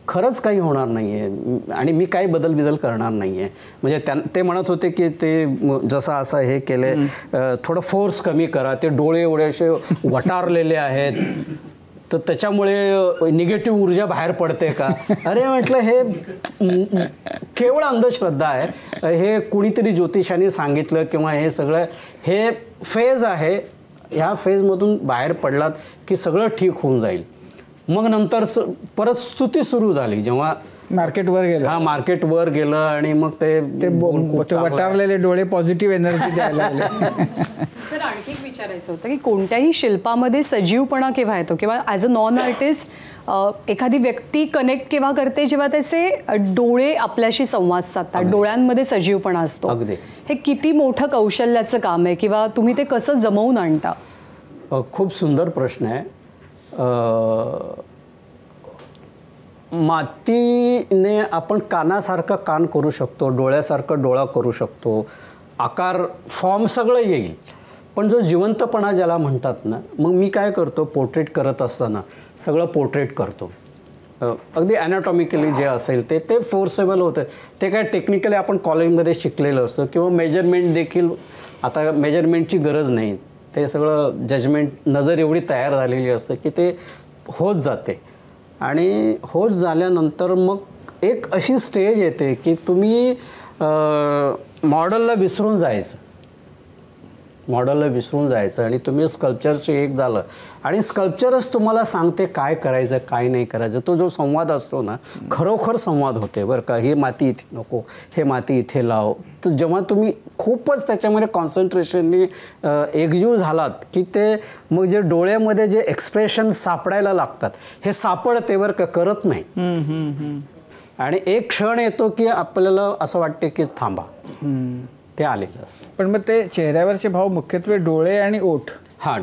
खरंच काही होणार नाही आहे. आणि मी काही बदल करणार नाही आहे. म्हणजे ते म्हणत होते की ते जसं असं हे केले, थोडं फोर्स कमी करा, ते डोळे एवढे असे वटारलेले आहेत तर त्याच्यामुळे निगेटिव्ह ऊर्जा बाहेर पडते का. अरे म्हटलं हे केवळ अंधश्रद्धा आहे. हे कुणीतरी ज्योतिषाने सांगितलं किंवा हे सगळं हे फेज आहे. ह्या फेजमधून बाहेर पडलात की सगळं ठीक होऊन जाईल. मग नंतर परत स्तुती सुरू झाली जेव्हा मार्केट वर गेलं. हा, मार्केट वर गेलं आणि मग ते वटारलेले डोळे पॉझिटिव्ह एनर्जी द्यायला लागले. सर, आणखी एक विचारायचं होतं की कोणत्याही शिल्पामध्ये सजीवपणा केव्हा येतो किंवा ॲज अ नॉन आर्टिस्ट एखादी व्यक्ती कनेक्ट केव्हा करते जेव्हा त्याचे डोळे आपल्याशी संवाद साधतात, डोळ्यांमध्ये सजीवपणा असतो. अगदी. हे किती मोठं कौशल्याचं काम आहे किंवा तुम्ही ते कसं जमवून आणता? खूप सुंदर प्रश्न आहे. मातीने आपण कानासारखं कान करू शकतो, डोळ्यासारखं डोळा करू शकतो, आकार फॉर्म सगळं येईल. पण जो जिवंतपणा ज्याला म्हणतात ना, मग मी काय करतो, पोर्ट्रेट करत असताना सगळं पोर्ट्रेट करतो. अगदी ॲनाटॉमिकली जे असेल ते फोर्सेबल होतं. ते काय टेक्निकली आपण कॉलेजमध्ये शिकलेलं असतं किंवा मेजरमेंट देखील. आता मेजरमेंटची गरज नाही, ते सगळं जजमेंट नजर एवढी तयार झालेली असते की ते होत जाते. आणि होत झाल्यानंतर मग एक अशी स्टेज येते की तुम्ही मॉडेलला विसरून जायचं. मॉडेलला विसरून जायचं आणि तुम्ही स्कल्पचरशी एक झालं आणि स्कल्पचरच तुम्हाला सांगते काय करायचं काय नाही करायचं. तो जो संवाद असतो ना, खरोखर संवाद होते बरं का. ही माती इथे नको, हे माती इथे लाव. तर जेव्हा तुम्ही खूपच त्याच्यामध्ये कॉन्सन्ट्रेशननी एकजीव झालात की ते मग जे डोळ्यामध्ये जे एक्सप्रेशन सापडायला लागतात हे सापडते बरं का, करत नाही. आणि एक क्षण येतो की आपल्याला असं वाटते की थांबा, ते आलेलं असतं. पण मग ते चेहऱ्यावरचे भाव मुख्यत्वे डोळे आणि ओठ. हां,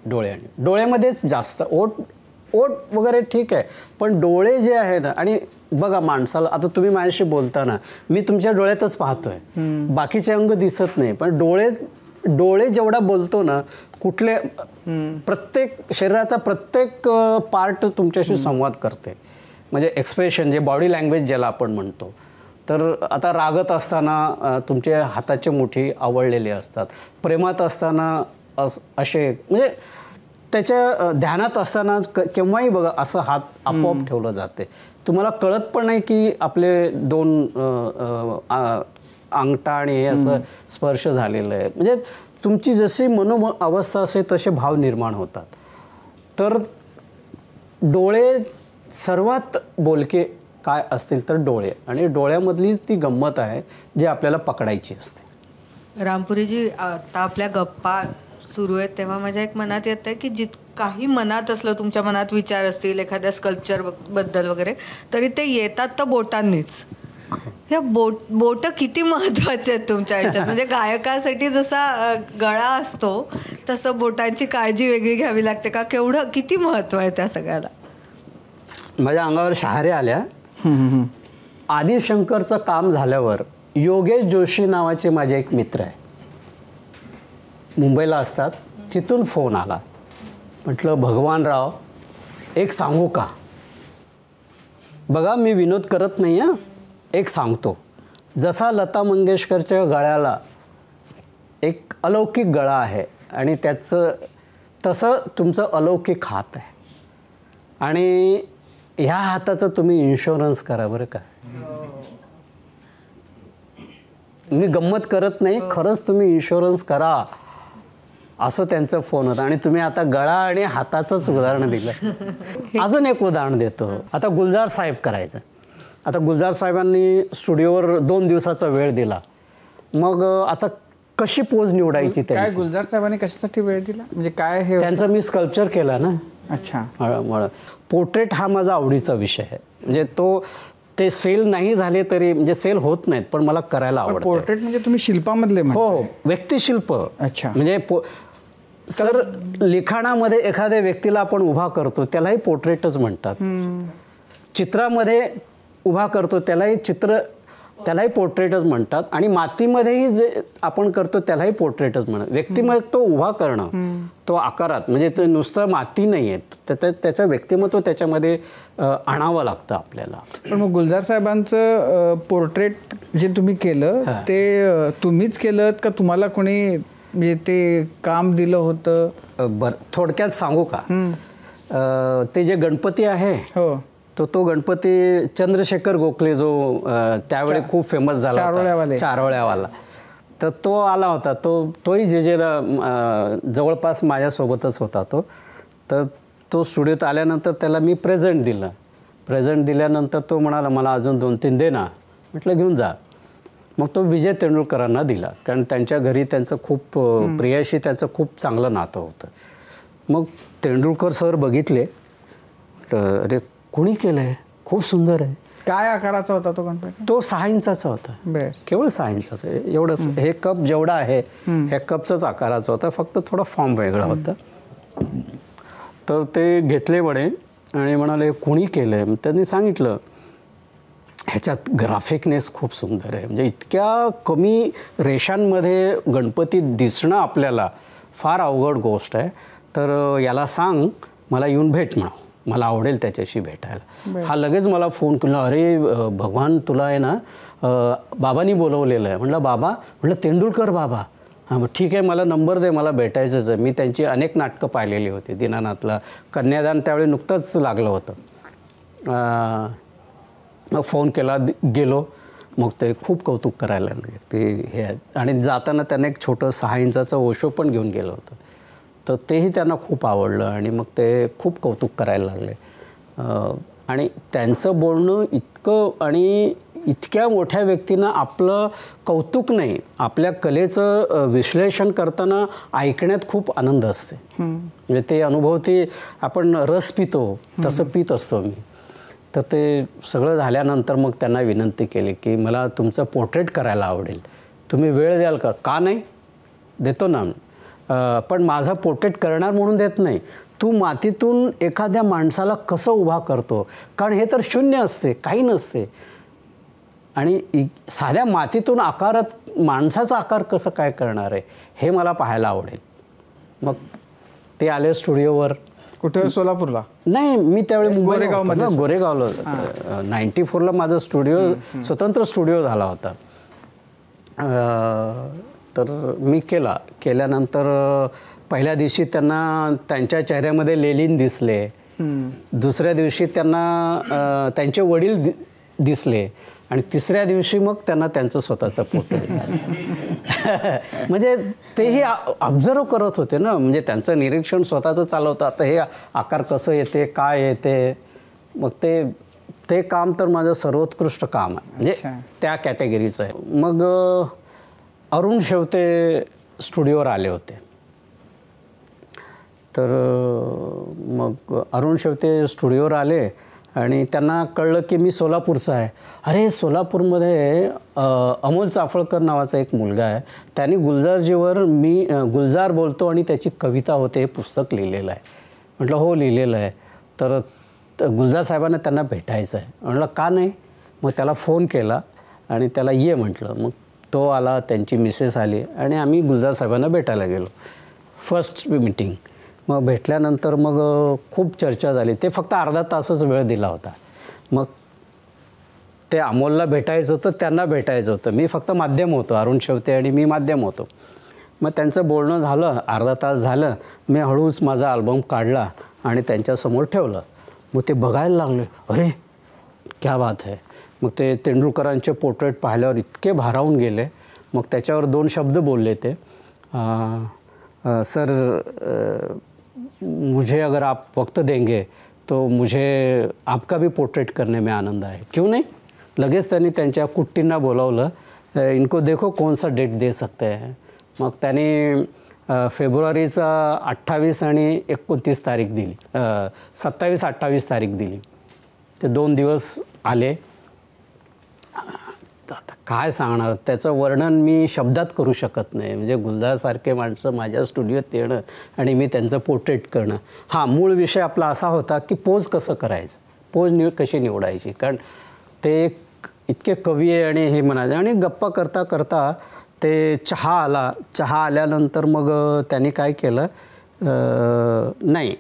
डोळे आणि डोळ्यामध्येच जास्त. ओठ वगैरे ठीक आहे, पण डोळे जे आहे ना, आणि बघा माणसाला आता तुम्ही माझ्याशी बोलताना मी तुमच्या डोळ्यातच पाहतोय, बाकीचे अंग दिसत नाही, पण डोळे जेवढा बोलतो ना, कुठले प्रत्येक शरीराचा प्रत्येक पार्ट तुमच्याशी संवाद करते. म्हणजे एक्सप्रेशन जे बॉडी लँग्वेज ज्याला आपण म्हणतो. तर आता रागत असताना तुमचे हाताचे मुठी आवळलेले असतात, प्रेमात असताना असे, म्हणजे त्याच्या ध्यानात असताना केव्हाही बघा असं हात आपोआप ठेवलं जाते. तुम्हाला कळत पण नाही की आपले दोन अंगठा आणि हे असं स्पर्श झालेलं आहे. म्हणजे तुमची जशी अवस्था असेल तसे भाव निर्माण होतात. तर डोळे सर्वात बोलके काय असतील तर डोळे, आणि डोळ्यामधलीच ती गंमत आहे जी आपल्याला पकडायची असते. रामपुरीजी, आता आपल्या गप्पा सुरू आहेत तेव्हा माझ्या एक मनात येत आहे की काही मनात असलं, तुमच्या मनात विचार असतील एखाद्या स्कल्पचर बद्दल वगैरे, तरी ते येतात तर बोटांनीच. ह्या बोटं किती महत्त्वाचे आहेत तुमच्या आयुष्यात? म्हणजे गायकासाठी जसा गळा असतो तसं बोटांची काळजी वेगळी घ्यावी लागते का? किती महत्त्व आहे त्या सगळ्याला? माझ्या अंगावर शहारे आल्या. आदिशंकरचं काम झाल्यावर योगेश जोशी नावाचे माझे एक मित्र आहे, मुंबईला असतात. तिथून फोन आला. म्हटलं भगवानराव एक सांगू का? बघा मी विनोद करत नाही हां, एक सांगतो. जसा लता मंगेशकरच्या गळ्याला एक अलौकिक गळा आहे आणि तसं तुमचं अलौकिक हात आहे, आणि ह्या हाताचं तुम्ही इन्शुरन्स करा बरं का. मी गंमत करत नाही, खरंच तुम्ही इन्शुरन्स करा, असं त्यांचं फोन होतं. आणि तुम्ही आता गळा आणि हाताचंच उदाहरण दिलं. अजून एक उदाहरण देतो. आता गुलजार साहेब करायचं. आता गुलजार साहेबांनी स्टुडिओवर 2 दिवसाचा वेळ दिला. मग आता कशी पोज निवडायची? काय गुलजार साहेबांनी कशासाठी वेळ दिला? म्हणजे काय हे त्यांचं मी स्कल्पचर केला ना. अच्छा. पोर्ट्रेट हा माझा आवडीचा विषय आहे. म्हणजे ते सेल नाही झाले तरी, म्हणजे सेल होत नाहीत, पण मला करायला आवडतं. पोर्ट्रेट म्हणजे तुम्ही शिल्पामधले? हो, व्यक्तिशिल्प. अच्छा. म्हणजे सर लिखाणामध्ये एखाद्या व्यक्तीला आपण उभा करतो त्यालाही पोर्ट्रेटच म्हणतात. चित्रामध्ये उभा करतो त्यालाही पोर्ट्रेटच म्हणतात. आणि मातीमध्येही जे आपण करतो त्यालाही पोर्ट्रेटच म्हणतात. व्यक्तिमत्व तो उभा करणं, तो आकारात, म्हणजे ते नुसतं माती नाही आहे, त्याचं व्यक्तिमत्व त्याच्यामध्ये आणावं लागतं आपल्याला. पण मग गुलजार साहेबांचं पोर्ट्रेट जे तुम्ही केलं ते तुम्हीच केलं का तुम्हाला कोणी म्हणजे ते काम दिलं होतं? बरं, थोडक्यात सांगू का? ते जे गणपती आहे, हो, तो गणपती चंद्रशेखर गोखले जो त्यावेळी खूप फेमस झाला, चारोळ्यावाला, तर तो आला होता. तोही जेजेला जवळपास माझ्यासोबतच होता. तर तो स्टुडिओत आल्यानंतर त्याला मी प्रेझेंट दिलं. प्रेझेंट दिल्यानंतर तो म्हणाला मला अजून 2-3 दे ना. म्हटलं घेऊन जा. मग तो विजय तेंडुलकरांना दिला, कारण त्यांच्या घरी त्यांचं खूप प्रियाशी त्यांचं खूप चांगलं नातं होतं. मग तेंडुलकर सर बघितले, अरे कोणी केलं आहे, खूप सुंदर आहे. काय आकाराचा होता तो गणपती? तो 6 इंचाचा होता. केवळ 6 इंचाचा. एवढंच. हे कप जेवढा आहे ह्या कपचाच आकाराचा होता, फक्त थोडा फॉर्म वेगळा होता. तर ते घेतले म्हणे आणि म्हणाले कोणी केलं आहे? त्यांनी सांगितलं ह्याच्यात ग्राफिकनेस खूप सुंदर आहे. म्हणजे इतक्या कमी रेषांमध्ये गणपती दिसणं आपल्याला फार अवघड गोष्ट आहे. तर याला सांग मला येऊन भेट म्हणा, मला आवडेल त्याच्याशी भेटायला. हा लगेच मला फोन केला, अरे भगवान तुला आहे ना बाबांनी बोलवलेलं आहे. म्हटलं बाबा? म्हटलं तेंडुलकर बाबा. हां, मग ठीक आहे, मला नंबर दे, मला भेटायचंच आहे. मी त्यांची अनेक नाटकं पाहिलेली होती. दीनानाथला कन्यादान त्यावेळी नुकतंच लागलं होतं. मग फोन केला, गेलो. मग ते खूप कौतुक करायला लागले ते हे आणि जाताना त्यांना एक छोटं 6 इंचाचं ओशो पण घेऊन गेलं होतं, तर तेही त्यांना खूप आवडलं आणि मग ते खूप कौतुक करायला लागले. आणि त्यांचं बोलणं इतकं आणि इतक्या मोठ्या व्यक्तींना आपलं कौतुक नाही, आपल्या कलेचं विश्लेषण करताना ऐकण्यात खूप आनंद असते. म्हणजे ते अनुभव ते आपण रस पितो तसं पित असतो मी. तर ते सगळं झाल्यानंतर मग त्यांना विनंती केली की मला तुमचं पोर्ट्रेट करायला आवडेल, तुम्ही वेळ द्याल का? का नाही, देतो ना, पण माझा पोर्ट्रेट करणार म्हणून देत नाही, तू मातीतून एखाद्या माणसाला कसं उभा करतो, कारण हे तर शून्य असते, काही नसते, आणि साध्या मातीतून आकारात माणसाचा आकार कसं काय करणार आहे हे मला पाहायला आवडेल. मग ते आले स्टुडिओवर. कुठे? सोलापूरला? नाही, मी त्यावेळी गोरेगावमध्ये. गोरेगावला 94ला माझा स्टुडिओ स्वतंत्र स्टुडिओ झाला होता. तर मी केल्यानंतर पहिल्या दिवशी त्यांना त्यांच्या चेहऱ्यामध्ये लेलिन दिसले, दुसऱ्या दिवशी त्यांना त्यांचे वडील दिसले, आणि तिसऱ्या दिवशी मग त्यांना त्यांचं स्वतःचं पोर्ट्रेट म्हणजे तेही ऑब्झर्व करत होते ना, म्हणजे त्यांचं निरीक्षण स्वतःचं चालवतं. आता हे आकार कसं येते, काय येते, मग ते काम तर माझं सर्वोत्कृष्ट काम आहे, म्हणजे त्या कॅटेगरीचं आहे. मग अरुण शेवते स्टुडिओवर आले होते. तर मग अरुण शेवते स्टुडिओवर आले आणि त्यांना कळलं की मी सोलापूरचा आहे. अरे, सोलापूरमध्ये अमोल चाफळकर नावाचा एक मुलगा आहे, त्यांनी गुलजारजीवर मी गुलजार बोलतो आणि त्याची कविता होते हे पुस्तक लिहिलेलं आहे. म्हटलं हो, लिहिलेलं आहे. तर गुलजार साहेबांना त्यांना भेटायचं आहे. म्हटलं का नाही? मग त्याला फोन केला आणि त्याला ये म्हटलं. मग तो आला, त्यांची मिसेस आली आणि आम्ही गुलजार साहेबांना भेटायला गेलो. First meeting. मग भेटल्यानंतर मग खूप चर्चा झाली. ते फक्त अर्धा तासच वेळ दिला होता. मग ते अमोलला भेटायचं होतं, त्यांना भेटायचं होतं. मी फक्त माध्यम होतो, अरुण शेवते आणि मी माध्यम होतो. मग त्यांचं बोलणं झालं, अर्धा तास झालं. मी हळूच माझा अल्बम काढला आणि त्यांच्यासमोर ठेवलं. मग ते बघायला लागले, अरे क्या बात है. मग ते तेंडुलकरांचे पोर्ट्रेट पाहिल्यावर इतके भारावून गेले. मग त्याच्यावर 2 शब्द बोलले ते, सर मुझे अगर आप वक्त देंगे तो मुझे आपका भी पोर्ट्रेट करने में आनंद आहे, क्यों नहीं. लगेच त्यांनी त्यांच्या कुट्टींना बोलावलं, इनको देखो कौन सा डेट दे सकते हैं. मग त्यांनी फेब्रुवारीचा 28 आणि 29 तारीख दिली, 27-28 तारीख दिली. ते 2 दिवस आले. आता काय सांगणार, त्याचं वर्णन मी शब्दात करू शकत नाही. म्हणजे गुलजारसारखे माणसं माझ्या स्टुडिओत येणं आणि मी त्यांचं पोर्ट्रेट करणं. हां, मूळ विषय आपला असा होता की पोज कसं करायचं, पोज कशी निवडायची, कारण ते इतके कवी आहे आणि हे म्हणाले. आणि गप्पा करता करता ते चहा आला. चहा आल्यानंतर मग त्यांनी काय केलं, नाही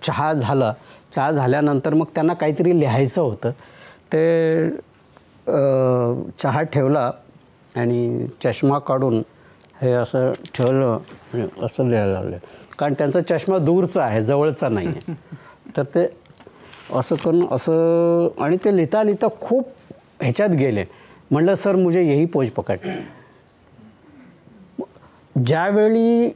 चहा झाला. चहा झाल्यानंतर मग त्यांना काहीतरी लिहायचं होतं. ते चहा ठेवला आणि चष्मा काढून हे असं ठेवलं आणि असं लिहायला लागलं, कारण त्यांचा चष्मा दूरचा आहे, जवळचा नाही आहे. तर ते असं करून असं, आणि ते लिहिता लिहिता खूप ह्याच्यात गेले. म्हणलं सर मुझे यही पोज पकड. ज्यावेळी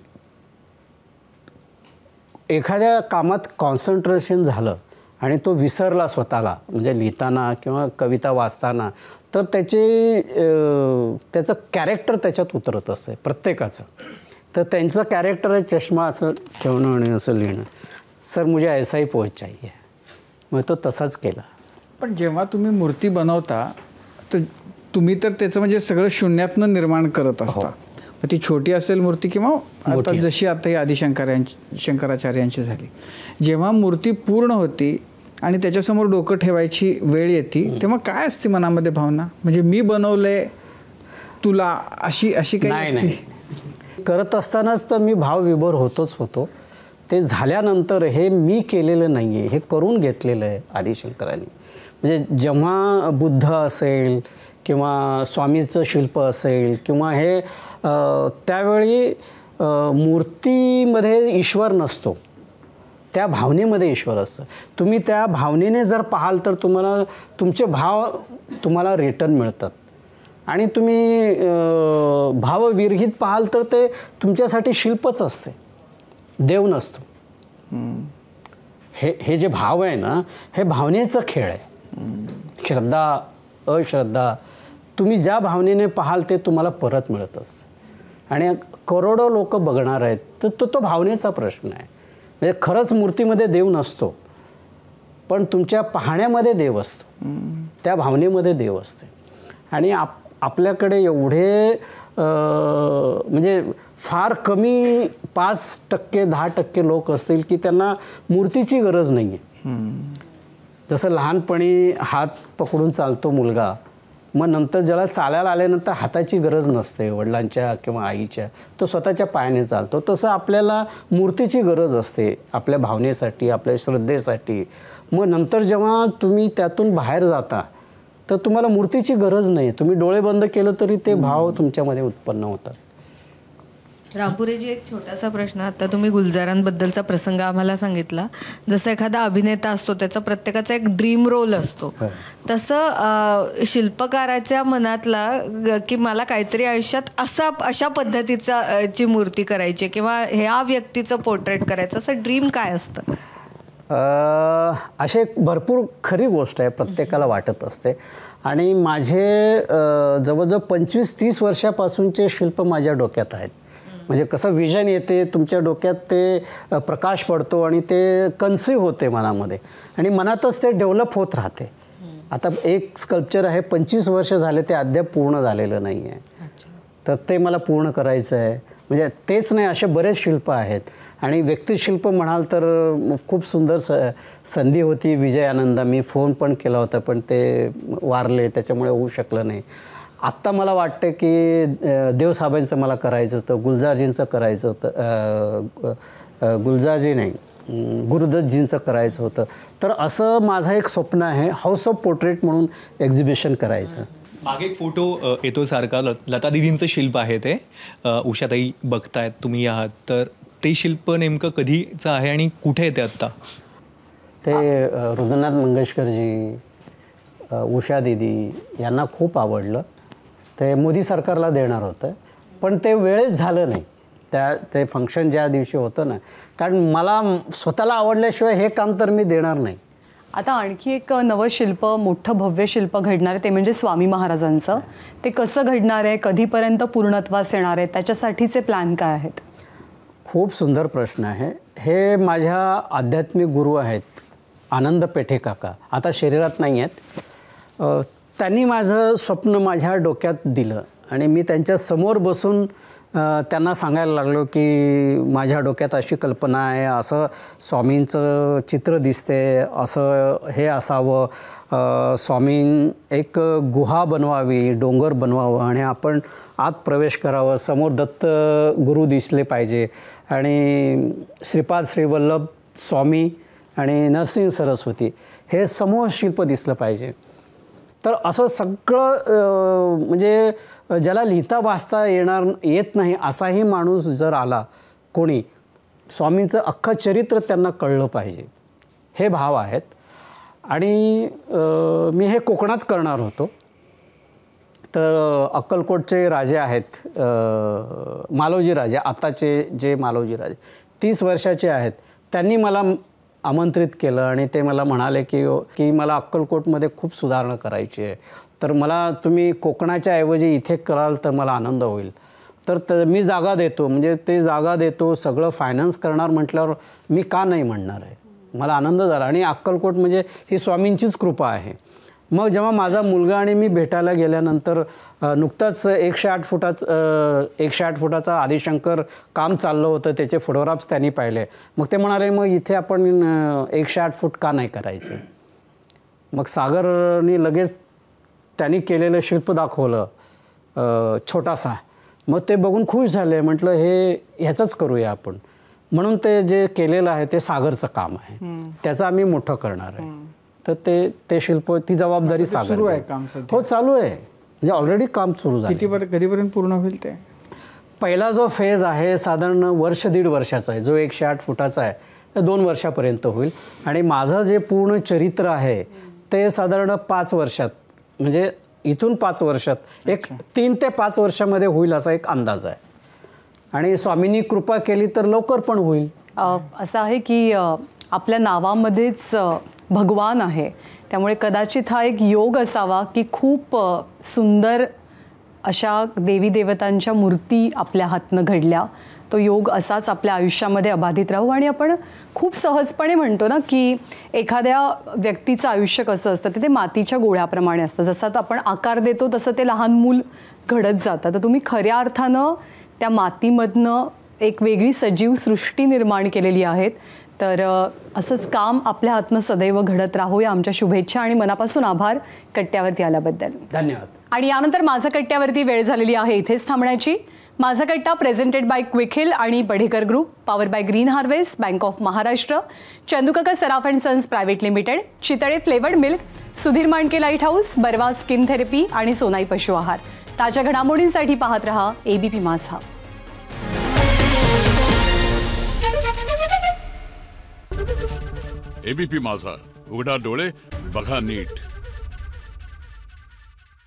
एखाद्या कामात कॉन्सन्ट्रेशन झालं आणि तो विसरला स्वतःला, म्हणजे लिहिताना किंवा कविता वाचताना, तर त्याचं कॅरेक्टर त्याच्यात उतरत असते प्रत्येकाचं. तर त्यांचं कॅरेक्टर आहे चष्मा असं ठेवणं आणि असं लिहिणं. सर मुझे ऐसा ही पोज चाहिए. मग तो तसाच केला. पण जेव्हा तुम्ही मूर्ती बनवता तर तुम्ही तर त्याचं म्हणजे सगळं शून्यातनं निर्माण करत असता. ती छोटी असेल मूर्ती किंवा आता जशी आता ही शंकराचार्यांची झाली. जेव्हा मूर्ती पूर्ण होती आणि त्याच्यासमोर डोकं ठेवायची वेळ येते, तेव्हा काय असते मनामध्ये भावना? म्हणजे मी बनवलंय तुला, अशी काही असते? करत असतानाच तर मी भावविभोर होतो. ते झाल्यानंतर हे मी केलेलं नाही आहे, हे करून घेतलेलं आहे आदिशंकरांनी. म्हणजे जेव्हा बुद्ध असेल किंवा स्वामीचं शिल्प असेल किंवा हे त्यावेळी मूर्तीमध्ये ईश्वर नसतो, त्या भावनेमध्ये ईश्वर असतं. तुम्ही त्या भावनेने जर पाहाल तर तुम्हाला तुमचे भाव तुम्हाला रिटर्न मिळतात. आणि तुम्ही भावविरहित पाहाल तर ते तुमच्यासाठी शिल्पच असते, देव नसतो. हे जे भाव आहे ना, हे भावनेचं खेळ आहे. श्रद्धा अश्रद्धा तुम्ही ज्या भावनेने पाहाल ते तुम्हाला परत मिळत असतं. आणि करोडो लोक बघणार आहेत, तर तो भावनेचा प्रश्न आहे. म्हणजे खरंच मूर्तीमध्ये देव नसतो, पण तुमच्या पाहण्यामध्ये देव असतो, त्या भावनेमध्ये देव असते. आणि आपल्याकडे एवढे म्हणजे फार कमी 5% 10% लोक असतील की त्यांना मूर्तीची गरज नाही आहे. जसं लहानपणी हात पकडून चालतो मुलगा, मग नंतर ज्याला चालायला आल्यानंतर हाताची गरज नसते वडिलांच्या किंवा आईच्या, तो स्वतःच्या पायाने चालतो. तसं आपल्याला मूर्तीची गरज असते आपल्या भावनेसाठी, आपल्या श्रद्धेसाठी. मग नंतर जेव्हा तुम्ही त्यातून बाहेर जाता तर तुम्हाला मूर्तीची गरज नाही. तुम्ही डोळे बंद केलं तरी ते भाव तुमच्यामध्ये उत्पन्न होतात. रामपुरेजी, एक छोटासा प्रश्न. आता तुम्ही गुलजारांबद्दलचा प्रसंग आम्हाला सांगितला. जसं एखादा अभिनेता असतो त्याचा प्रत्येकाचा एक ड्रीम रोल असतो, तसं शिल्पकाराच्या मनातला की मला काहीतरी आयुष्यात अशा पद्धतीचा ची मूर्ती करायची किंवा ह्या व्यक्तीचं पोर्ट्रेट करायचं, असं ड्रीम काय असतं? असे भरपूर खरी गोष्ट आहे, प्रत्येकाला वाटत असते. आणि माझे जवळजवळ 25-30 वर्षापासूनचे शिल्प माझ्या डोक्यात आहेत. म्हणजे कसं विजन येते तुमच्या डोक्यात, ते प्रकाश पडतो आणि ते कन्सीव्ह होते मनामध्ये, आणि मनातच ते डेव्हलप होत राहते. आता एक स्कल्पचर आहे, 25 वर्ष झाले, ते अद्याप पूर्ण झालेलं नाही आहे. तर ते मला पूर्ण करायचं आहे. म्हणजे तेच नाही, असे बरेच शिल्प आहेत. आणि व्यक्तिशिल्प म्हणाल तर खूप सुंदर संधी होती विजय आनंदा, मी फोन पण केला होता, पण ते वारले, त्याच्यामुळे होऊ शकलं नाही. आत्ता मला वाटतं की देवसाहेबांचं मला करायचं होतं, गुलजारजींचं करायचं होतं, गुलजारजी नाही, गुरुदत्तजींचं करायचं होतं. तर असं माझं एक स्वप्न आहे, हाऊस ऑफ पोर्ट्रेट म्हणून एक्झिबिशन करायचं. मागे एक फोटो येतो सारखा, लता दीदींचं शिल्प आहे ते, उषाताई बघतायत तुम्ही आहात, तर ते शिल्प नेमकं कधीचं आहे आणि कुठे येते आत्ता? ते हृदयनाथ मंगेशकरजी, उषा दीदी यांना खूप आवडलं. ते मोदी सरकारला देणार होतं, पण ते वेळेच झालं नाही. ते फंक्शन ज्या दिवशी होतं ना, कारण मला स्वतःला आवडल्याशिवाय हे काम तर मी देणार नाही. आता आणखी एक नवं शिल्प, मोठं भव्य शिल्प घडणार आहे, ते म्हणजे स्वामी महाराजांचं. ते कसं घडणार आहे, कधीपर्यंत पूर्णत्वास येणार आहे, त्याच्यासाठीचे प्लॅन काय आहेत? खूप सुंदर प्रश्न आहे. हे माझ्या आध्यात्मिक गुरु आहेत आनंद पेठे काका, आता शरीरात नाही आहेत. त्यांनी माझं स्वप्न माझ्या डोक्यात दिलं आणि मी त्यांच्या समोर बसून त्यांना सांगायला लागलो की माझ्या डोक्यात अशी कल्पना आहे, असं स्वामींचं चित्र दिसते, असं हे असावं, स्वामीं एक गुहा बनवावी, डोंगर बनवावं आणि आपण आत प्रवेश करावं, समोर दत्त गुरु दिसले पाहिजे आणि श्रीपाद श्रीवल्लभ स्वामी आणि नरसिंह सरस्वती हे समोर शिल्प दिसलं पाहिजे. तर असं सगळं म्हणजे ज्याला लिहिता वाचता येत नाही असाही माणूस जर आला कोणी, स्वामींचं अख्खं चरित्र त्यांना कळलं पाहिजे, हे भाव आहेत. आणि मी हे कोकणात करणार होतो. तर अक्कलकोटचे राजे आहेत, मालोजी राजे, आताचे जे मालोजी राजे 30 वर्षाचे आहेत, त्यांनी मला आमंत्रित केलं आणि ते मला म्हणाले की मला अक्कलकोटमध्ये खूप सुधारणा करायची आहे, तर मला तुम्ही कोकणाच्या ऐवजी इथे कराल तर मला आनंद होईल. तर मी जागा देतो, म्हणजे ते जागा देतो, सगळं फायनान्स करणार म्हटल्यावर मी का नाही म्हणणार आहे. मला आनंद झाला. आणि अक्कलकोट म्हणजे ही स्वामींचीच कृपा आहे. मग जेव्हा माझा मुलगा आणि मी भेटायला गेल्यानंतर नुकताच 108 फुटाचा आदिशंकर काम चाललं होतं, त्याचे फोटोग्राफ्स त्यांनी पाहिले. मग ते म्हणाले मग इथे आपण 108 फूट का नाही करायचं. मग सागरनी लगेच त्यांनी केलेलं शिल्प दाखवलं छोटासा. मग ते बघून खुश झाले. म्हटलं ह्याचंच करूया आपण. म्हणून ते जे केलेलं आहे ते सागरचं काम आहे, त्याचं आम्ही मोठं करणार आहे. तर ते शिल्प, ती जबाबदारी सागर सुरू आहे काम सध्या? हो, चालू आहे. म्हणजे ऑलरेडी काम सुरू झालं. कधीपर्यंत पूर्ण होईल ते? पहिला जो फेज आहे साधारण 1.5 वर्षाचा आहे, जो 108 फुटाचा आहे, ते 2 वर्षापर्यंत होईल. आणि माझं जे पूर्ण चरित्र आहे ते साधारण 5 वर्षात, म्हणजे इथून 5 वर्षात एक 3 ते 5 वर्षामध्ये होईल असा एक अंदाज आहे आणि स्वामींनी कृपा केली तर लवकर पण होईल. असं आहे की आपल्या नावामध्येच भगवान आहे, त्यामुळे कदाचित हा एक योग असावा की खूप सुंदर अशा देवी देवतांच्या मूर्ती आपल्या हातनं घडल्या. तो योग असाच आपल्या आयुष्यामध्ये अबाधित राहू. आणि आपण खूप सहजपणे म्हणतो ना की एखाद्या व्यक्तीचं आयुष्य कसं असतं ते मातीच्या गोळ्याप्रमाणे असतं. जसं आपण आकार देतो तसं ते लहान मूल घडत जातं. तर तुम्ही खऱ्या अर्थानं त्या मातीमधनं एक वेगळी सजीव सृष्टी निर्माण केलेली आहेत. तर असंच काम आपल्या हातनं सदैव घडत राहू या आमच्या शुभेच्छा आणि मनापासून आभार कट्ट्यावरती आल्याबद्दल. धन्यवाद. आणि यानंतर माझा कट्ट्यावरती वेळ झालेली आहे इथेच थांबण्याची. माझा कट्टा प्रेझेंटेड बाय क्विक हिल आणि Badhekar group, power by green harvest, bank of Maharashtra, Chandukaka Saraf and sons private limited, Chitale flavoured milk, Sudhir Mandke light house, Barva skin therapy आणि सोनाई पशु आहार. ताज्या घडामोडींसाठी पाहत रहा ABP माझा. ABP माझा, उघडा डोळे बघा नीट.